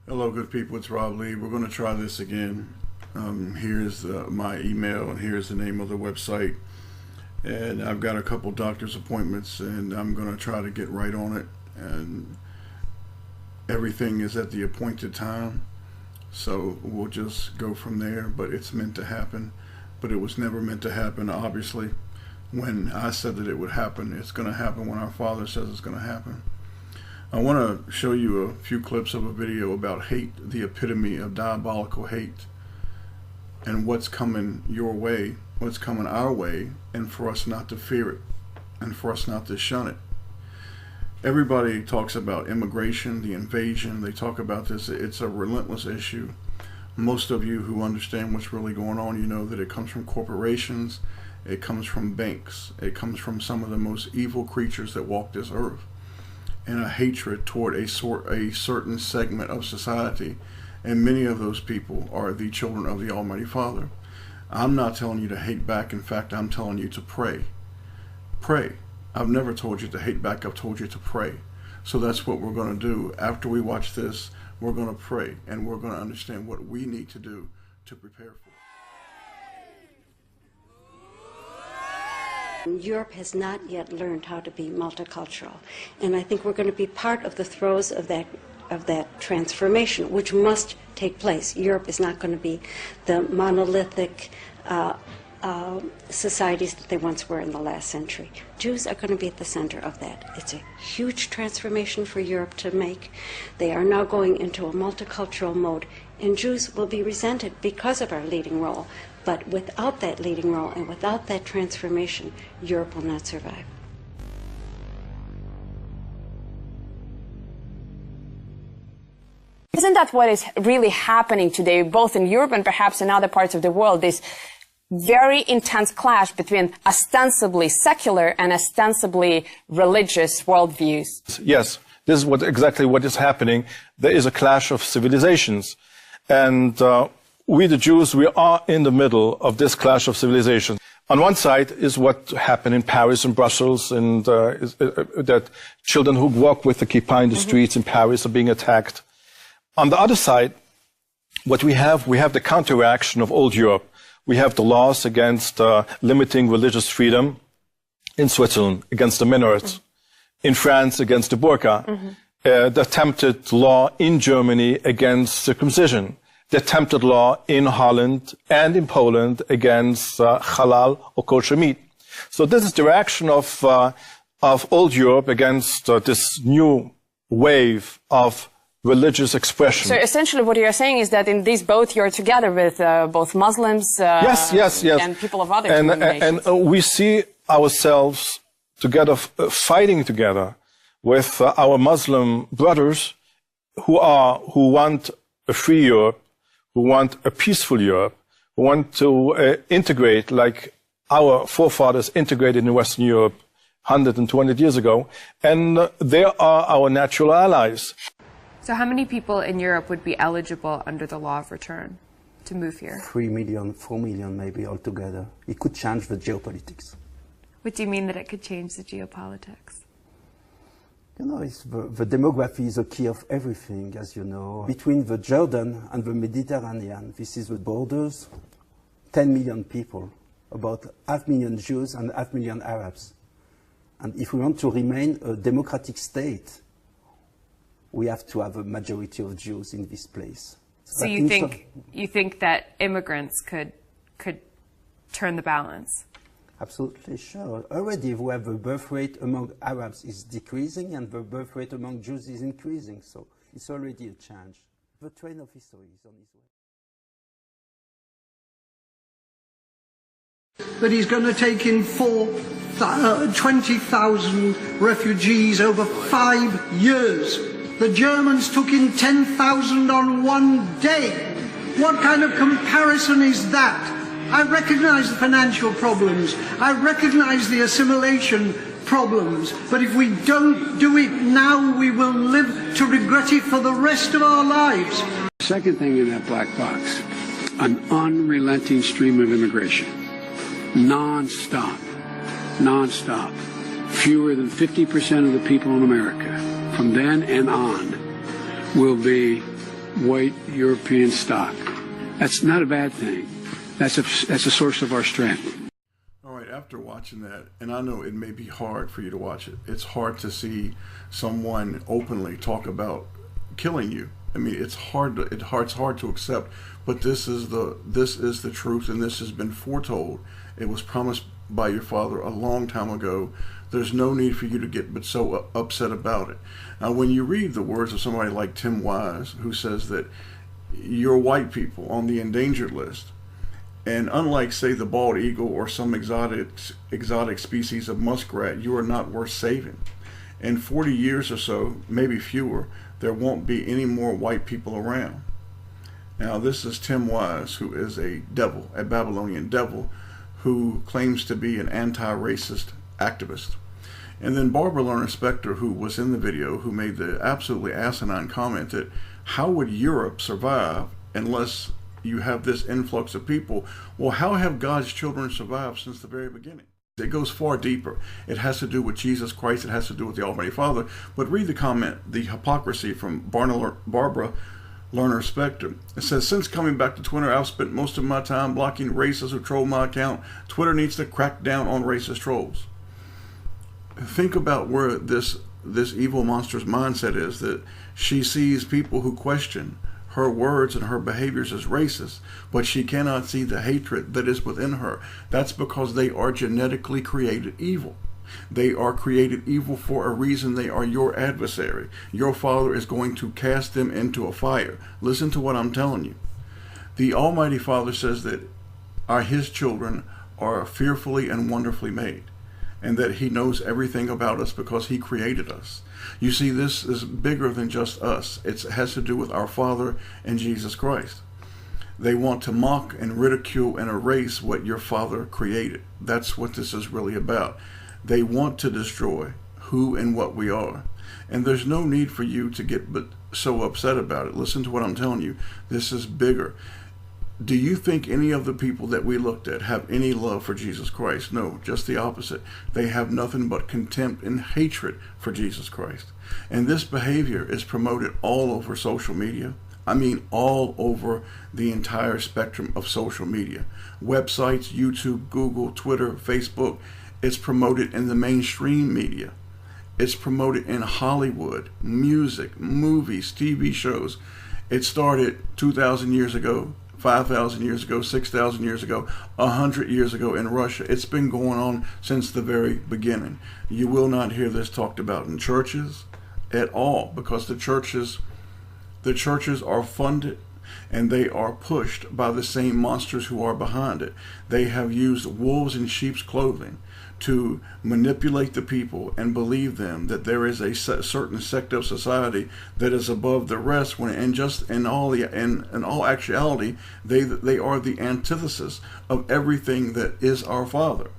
Hello, good people. It's Rob Lee. We're going to try this again. Here's my email, and here's the name of the website. And I've got a couple doctor's appointments, and I'm going to try to get right on it. And everything is at the appointed time, so we'll just go from there. But it's meant to happen. But it was never meant to happen, obviously. When I said that it would happen, it's going to happen when our Father says it's going to happen. I want to show you a few clips of a video about hate, the epitome of diabolical hate, and what's coming your way, what's coming our way, and for us not to fear it, and for us not to shun it. Everybody talks about immigration, the invasion. They talk about this. It's a relentless issue. Most of you who understand what's really going on, you know that it comes from corporations, it comes from banks, it comes from some of the most evil creatures that walk this earth, and a hatred toward a certain segment of society, and many of those people are the children of the Almighty Father. I'm not telling you to hate back. In fact, I'm telling you to pray. Pray. I've never told you to hate back. I've told you to pray. So that's what we're going to do. After we watch this, we're going to pray, and we're going to understand what we need to do to prepare for it. Europe has not yet learned how to be multicultural, and I think we're going to be part of the throes of that transformation, which must take place. Europe is not going to be the monolithic societies that they once were in the last century. Jews are going to be at the center of that. It's a huge transformation for Europe to make. They are now going into a multicultural mode, and Jews will be resented because of our leading role. But without that leading role and without that transformation, Europe will not survive. Isn't that what is really happening today, both in Europe and perhaps in other parts of the world, this very intense clash between ostensibly secular and ostensibly religious worldviews? Yes, this is exactly what is happening. There is a clash of civilizations. And we, the Jews, we are in the middle of this clash of civilizations. On one side is what happened in Paris and Brussels, and that children who walk with the kippah in the streets in Paris are being attacked. On the other side, what we have the counter-reaction of old Europe. We have the laws against limiting religious freedom in Switzerland, against the minarets, in France, against the burqa, the attempted law in Germany against circumcision, the attempted law in Holland and in Poland against halal or kosher meat. So this is the reaction of old Europe against this new wave of religious expression. So essentially what you're saying is that in these both you're together with both Muslims yes. and people of other denominations. And we see ourselves together, fighting together with our Muslim brothers who want a free Europe, who want a peaceful Europe, who want to integrate like our forefathers integrated in Western Europe 120 years ago. And they are our natural allies. So how many people in Europe would be eligible under the law of return to move here? 3 million, 4 million maybe altogether. It could change the geopolitics. What do you mean that it could change the geopolitics? You know, the demography is the key of everything, as you know. Between the Jordan and the Mediterranean, this is the borders, 10 million people, about 500,000 Jews and 500,000 Arabs. And if we want to remain a democratic state, we have to have a majority of Jews in this place. So you think that immigrants could turn the balance? Absolutely sure. Already we have the birth rate among Arabs is decreasing and the birth rate among Jews is increasing. So it's already a change. The train of history is on its way. But he's going to take in 20,000 refugees over 5 years. The Germans took in 10,000 on one day. What kind of comparison is that? I recognize the financial problems. I recognize the assimilation problems. But if we don't do it now, we will live to regret it for the rest of our lives. Second thing in that black box, an unrelenting stream of immigration. Non-stop. Non-stop. Fewer than 50% of the people in America from then and on will be white European stock. That's not a bad thing. That's a source of our strength. All right, after watching that, and I know it may be hard for you to watch it, it's hard to see someone openly talk about killing you. I mean, it's hard to accept, but this is the truth, and this has been foretold. It was promised by your father a long time ago. There's no need for you to get so upset about it. Now, when you read the words of somebody like Tim Wise, who says that you're white people on the endangered list, and unlike, say, the bald eagle or some exotic species of muskrat, you are not worth saving. In 40 years or so, maybe fewer, there won't be any more white people around. Now, this is Tim Wise, who is a devil, a Babylonian devil, who claims to be an anti-racist activist. And then Barbara Lerner Specter, who was in the video, who made the absolutely asinine comment that how would Europe survive unless you have this influx of people? Well, how have God's children survived since the very beginning? It goes far deeper. It has to do with Jesus Christ. It has to do with the Almighty Father. But read the comment, the hypocrisy from Barbara Lerner Specter. It says, since coming back to Twitter, I've spent most of my time blocking racists who troll my account. Twitter needs to crack down on racist trolls. Think about where this evil monster's mindset is, that she sees people who question her words and her behaviors as racist, but she cannot see the hatred that is within her. That's because they are genetically created evil. They are created evil for a reason. They are your adversary. Your father is going to cast them into a fire. Listen to what I'm telling you. The Almighty Father says that his children are fearfully and wonderfully made, and that he knows everything about us because he created us. You see, this is bigger than just us. It has to do with our Father and Jesus Christ. They want to mock and ridicule and erase what your Father created. That's what this is really about. They want to destroy who and what we are. And there's no need for you to get so upset about it. Listen to what I'm telling you. This is bigger. Do you think any of the people that we looked at have any love for Jesus Christ? No, just the opposite. They have nothing but contempt and hatred for Jesus Christ. And this behavior is promoted all over social media. I mean, all over the entire spectrum of social media. Websites, YouTube, Google, Twitter, Facebook. It's promoted in the mainstream media. It's promoted in Hollywood, music, movies, TV shows. It started 2,000 years ago. 5,000 years ago, 6,000 years ago, 100 years ago in Russia. It's been going on since the very beginning. You will not hear this talked about in churches at all, because the churches are funded and they are pushed by the same monsters who are behind it. They have used wolves in sheep's clothing to manipulate the people and believe them that there is a certain sect of society that is above the rest, when in all actuality they are the antithesis of everything that is our Father.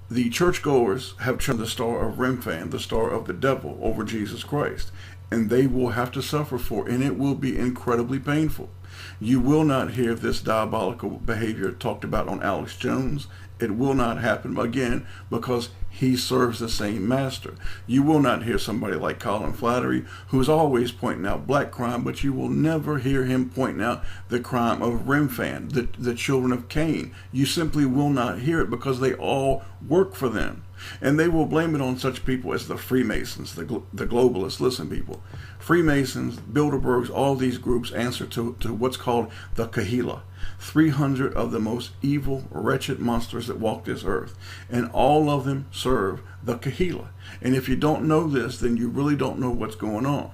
The churchgoers have chosen the star of Remphan, the star of the devil, over Jesus Christ, and they will have to suffer for it, and it will be incredibly painful. You will not hear this diabolical behavior talked about on Alex Jones. It will not happen again, because he serves the same master. You will not hear somebody like Colin Flattery, who is always pointing out black crime, but you will never hear him pointing out the crime of Remphan, the children of Cain. You simply will not hear it, because they all work for them. And they will blame it on such people as the Freemasons, the globalists. Listen, people, Freemasons, Bilderbergs, all these groups answer to what's called the Kahila. 300 of the most evil, wretched monsters that walk this earth. And all of them serve the Kahila. And if you don't know this, then you really don't know what's going on.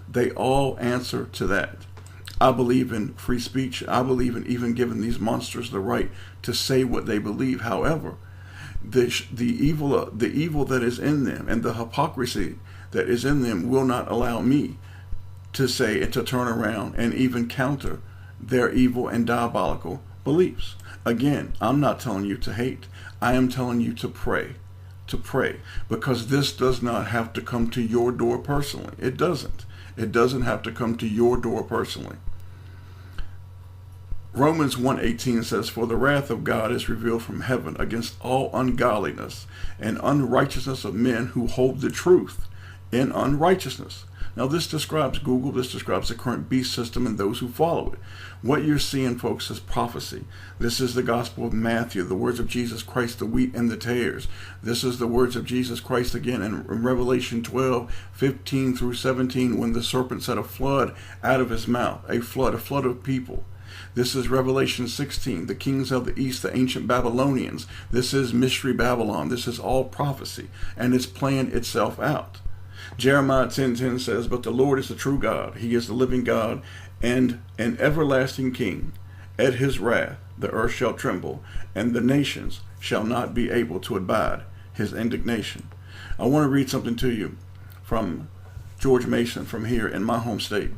They all answer to that. I believe in free speech. I believe in even giving these monsters the right to say what they believe. However, the evil that is in them and the hypocrisy that is in them will not allow me to say and to turn around and even counter their evil and diabolical beliefs. Again, I'm not telling you to hate. I am telling you to pray, because this does not have to come to your door personally. It doesn't. It doesn't have to come to your door personally. Romans 1:18 says, for the wrath of God is revealed from heaven against all ungodliness and unrighteousness of men who hold the truth in unrighteousness. Now this describes Google, this describes the current beast system and those who follow it. What you're seeing, folks, is prophecy. This is the gospel of Matthew, the words of Jesus Christ, the wheat and the tares. This is the words of Jesus Christ again in Revelation 12:15 through 17, when the serpent set a flood out of his mouth, a flood of people. This is Revelation 16, the kings of the east, the ancient Babylonians. This is Mystery Babylon. This is all prophecy, and it's playing itself out. Jeremiah 10:10 says, "But the Lord is the true God. He is the living God and an everlasting King. At his wrath the earth shall tremble, and the nations shall not be able to abide his indignation." I want to read something to you from George Mason from here in my home state.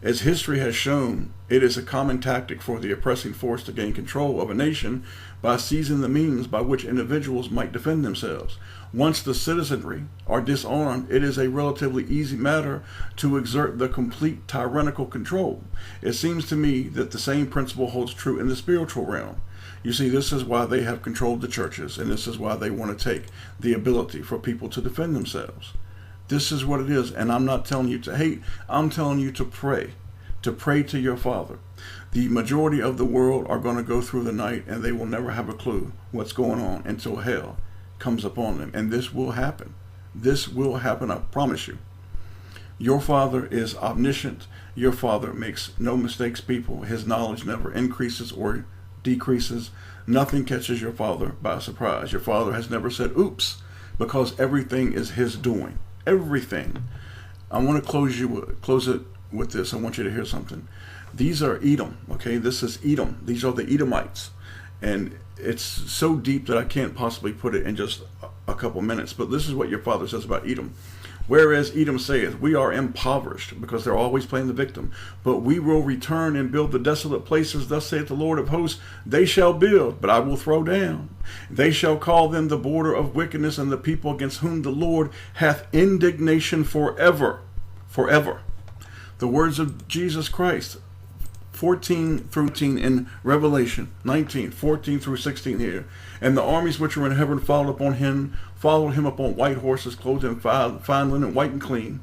As history has shown, it is a common tactic for the oppressing force to gain control of a nation by seizing the means by which individuals might defend themselves. Once the citizenry are disarmed, it is a relatively easy matter to exert the complete tyrannical control. It seems to me that the same principle holds true in the spiritual realm. You see, this is why they have controlled the churches, and this is why they want to take the ability for people to defend themselves. This is what it is, and I'm not telling you to hate, I'm telling you to pray to your Father. The majority of the world are going to go through the night, and they will never have a clue what's going on until hell comes upon them, and this will happen. This will happen, I promise you. Your Father is omniscient. Your Father makes no mistakes, people. His knowledge never increases or decreases. Nothing catches your Father by surprise. Your Father has never said, oops, because everything is his doing. Everything. I want to close it with this. I want you to hear something. These are Edom, okay? This is Edom. These are the Edomites. And it's so deep that I can't possibly put it in just a couple minutes. But this is what your Father says about Edom. Whereas Edom saith, we are impoverished, because they're always playing the victim. But we will return and build the desolate places. Thus saith the Lord of hosts, they shall build, but I will throw down. They shall call them the border of wickedness, and the people against whom the Lord hath indignation forever. Forever. The words of Jesus Christ, 14 through 18 in Revelation 19, 14 through 16 here. And the armies which were in heaven followed him upon white horses, clothed in fine linen, white and clean.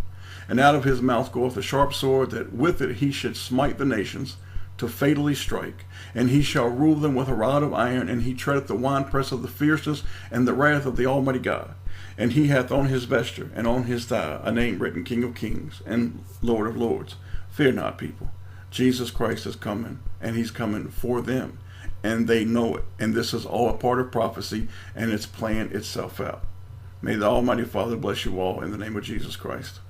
And out of his mouth goeth a sharp sword, that with it he should smite the nations, to fatally strike. And he shall rule them with a rod of iron, and he treadeth the winepress of the fierceness and the wrath of the Almighty God. And he hath on his vesture and on his thigh a name written, King of Kings and Lord of Lords. Fear not, people. Jesus Christ is coming, and he's coming for them, and they know it. And this is all a part of prophecy, and it's playing itself out. May the Almighty Father bless you all in the name of Jesus Christ.